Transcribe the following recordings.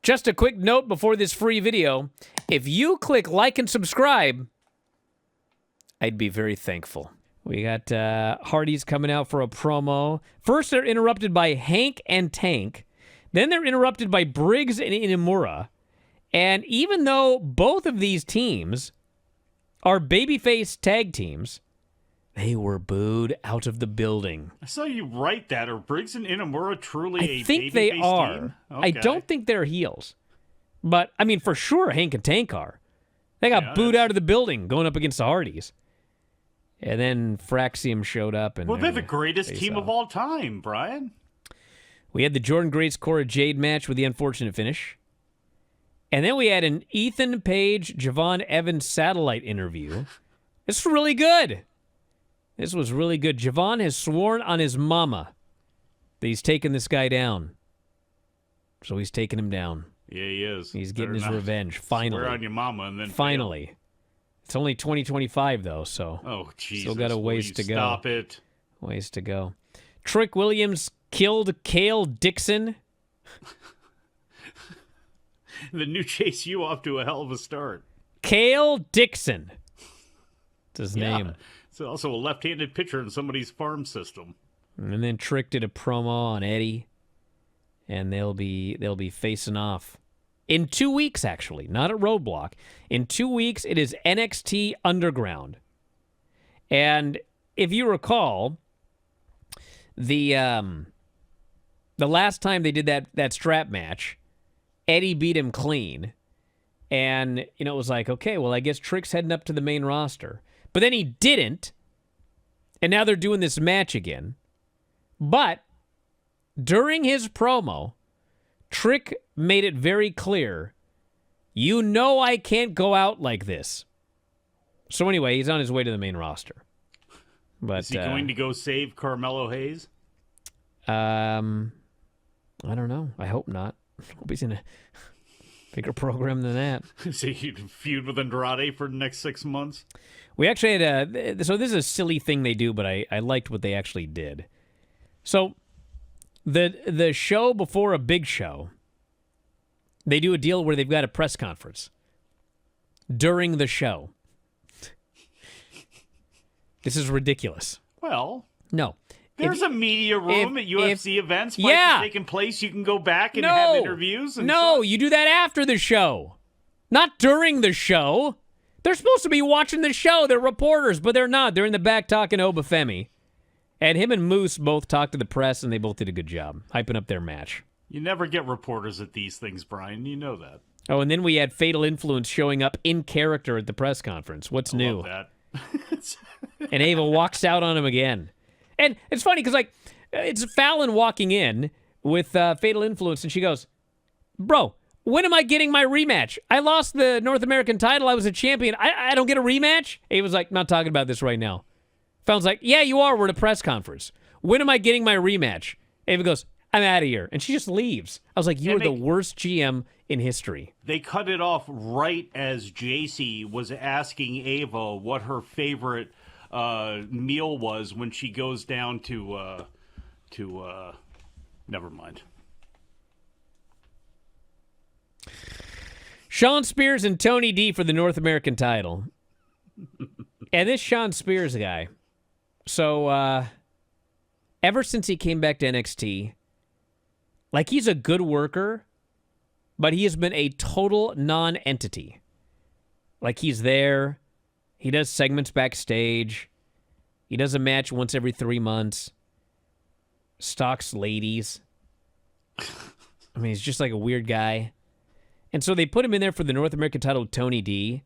Just a quick note before this free video. If you click like and subscribe, I'd be very thankful. We got Hardy's coming out for a promo. First, they're interrupted by Hank and Tank. Then they're interrupted by Briggs and Inamura. And even though both of these teams are babyface tag teams, they were booed out of the building. I saw you write that. Are Briggs and Inamura truly a babyface team? I think they are. Okay. I don't think they're heels. But, I mean, for sure, Hank and Tank are. They got booed out of the building going up against the Hardys. And then Fraxium showed up. And they're the greatest team of all time, Brian. We had the Jordan Grace Cora Jade match with the unfortunate finish. And then we had an Ethan Page, Javon Evans satellite interview. This was really good. This was really good. Javon has sworn on his mama that he's taking this guy down. So he's taking him down. Yeah, he is. He's getting his revenge, finally. Swear on your mama and then finally. Fail. It's only 2025, though, so... Oh, Jesus. Still got a ways to go. Stop it. Ways to go. Trick Williams killed Kale Dixon. The new Chase U off to a hell of a start. Kale Dixon. That's his name. It's also a left-handed pitcher in somebody's farm system. And then Trick did a promo on Eddie. And they'll be facing off. In 2 weeks, actually, not at Roadblock. In 2 weeks, it is NXT Underground. And if you recall, the last time they did that strap match, Eddie beat him clean. And, it was like, okay, well, I guess Trick's heading up to the main roster. But then he didn't. And now they're doing this match again. But during his promo, Trick made it very clear, I can't go out like this. So anyway, he's on his way to the main roster. But is he going to go save Carmelo Hayes? I don't know. I hope not. I hope he's in a bigger program than that. So he'd feud with Andrade for the next 6 months? We actually had so this is a silly thing they do, but I liked what they actually did. So the show before a big show, they do a deal where they've got a press conference during the show. This is ridiculous. Well, no. There's a media room at UFC events. Fights taking place. You can go back and have interviews. And you do that after the show, not during the show. They're supposed to be watching the show. They're reporters, but they're not. They're in the back talking Obafemi. And him and Moose both talked to the press, and they both did a good job hyping up their match. You never get reporters at these things, Brian. You know that. Oh, and then we had Fatal Influence showing up in character at the press conference. What's new? Love that. And Ava walks out on him again. And it's funny because, it's Fallon walking in with Fatal Influence, and she goes, bro, when am I getting my rematch? I lost the North American title. I was a champion. I don't get a rematch? Ava's like, not talking about this right now. Fallon's like, yeah, you are. We're at a press conference. When am I getting my rematch? Ava goes, I'm out of here. And she just leaves. I was like, you are the worst GM in history. They cut it off right as JC was asking Ava what her favorite meal was when she goes down to never mind. Shawn Spears and Tony D for the North American title. And this Shawn Spears guy, so ever since he came back to NXT, he's a good worker, but he has been a total non-entity. He's there, he does segments backstage, he does a match once every 3 months, stalks ladies. I mean, he's just like a weird guy. And so they put him in there for the North American title with Tony D.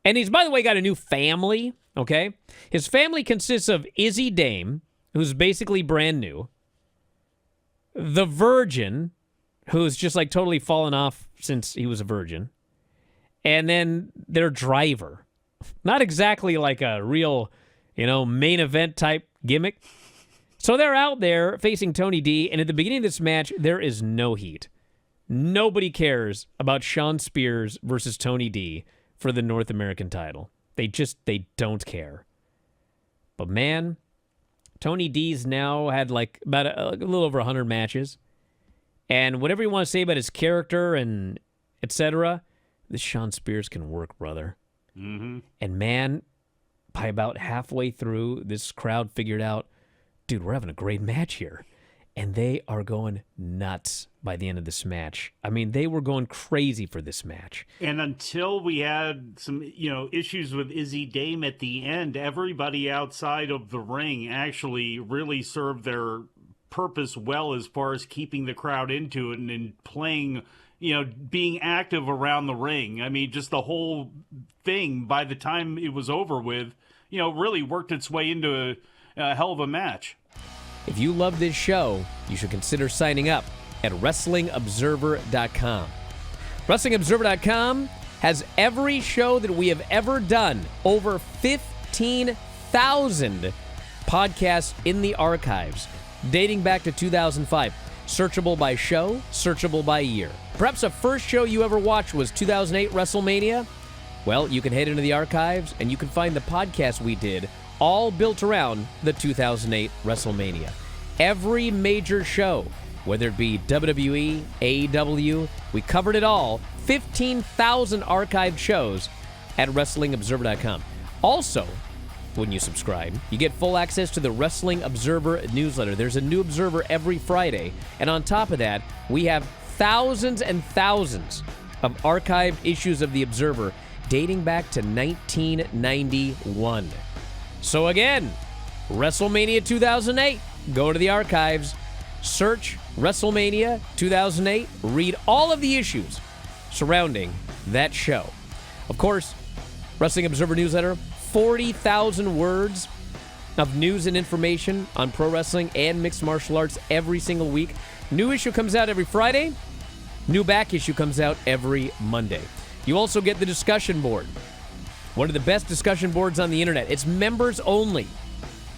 And he's, by the way, got a new family, okay? His family consists of Izzy Dame, who's basically brand new, the Virgin, who's just totally fallen off since he was a virgin, and then their driver. Not exactly like a real, main event type gimmick. So they're out there facing Tony D, and at the beginning of this match, there is no heat. Nobody cares about Shawn Spears versus Tony D for the North American title. They don't care. But man, Tony D's now had about a little over 100 matches. And whatever you want to say about his character and etc., this Shawn Spears can work, brother. Mm-hmm. And man, by about halfway through, this crowd figured out, dude, we're having a great match here. And they are going nuts by the end of this match. I mean, they were going crazy for this match. And until we had some, issues with Izzy Dame at the end, everybody outside of the ring actually really served their purpose well as far as keeping the crowd into it and playing, being active around the ring. I mean, just the whole thing, by the time it was over with, really worked its way into a hell of a match. If you love this show, you should consider signing up at WrestlingObserver.com. WrestlingObserver.com has every show that we have ever done, over 15,000 podcasts in the archives, dating back to 2005. Searchable by show, searchable by year. Perhaps the first show you ever watched was 2008 WrestleMania? Well, you can head into the archives and you can find the podcast we did, all built around the 2008 WrestleMania. Every major show, whether it be WWE, AEW, we covered it all. 15,000 archived shows at WrestlingObserver.com. Also, when you subscribe, you get full access to the Wrestling Observer newsletter. There's a new Observer every Friday. And on top of that, we have thousands and thousands of archived issues of the Observer dating back to 1991. So again, WrestleMania 2008, go to the archives, search WrestleMania 2008, read all of the issues surrounding that show. Of course, Wrestling Observer newsletter, 40,000 words of news and information on pro wrestling and mixed martial arts every single week. New issue comes out every Friday. New back issue comes out every Monday. You also get the discussion board. One of the best discussion boards on the internet. It's members only.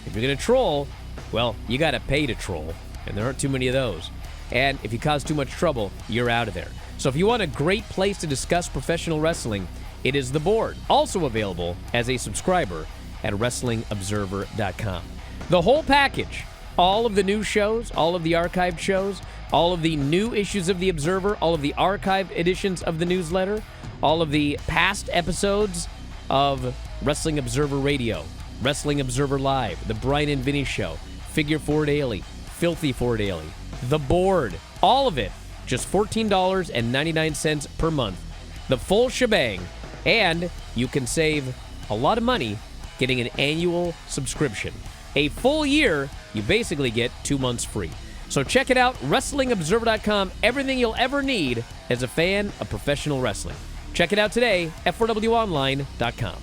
If you're going to troll, well, you got to pay to troll, and there aren't too many of those. And if you cause too much trouble, you're out of there. So if you want a great place to discuss professional wrestling, it is the board. Also available as a subscriber at WrestlingObserver.com. The whole package, all of the new shows, all of the archived shows, all of the new issues of the Observer, all of the archived editions of the newsletter, all of the past episodes of Wrestling Observer Radio, Wrestling Observer Live, The Bryan and Vinny Show, Figure 4 Daily, Filthy 4 Daily, The Board, all of it, just $14.99 per month. The full shebang, and you can save a lot of money getting an annual subscription. A full year, you basically get 2 months free. So check it out, WrestlingObserver.com, everything you'll ever need as a fan of professional wrestling. Check it out today at 4WOnline.com.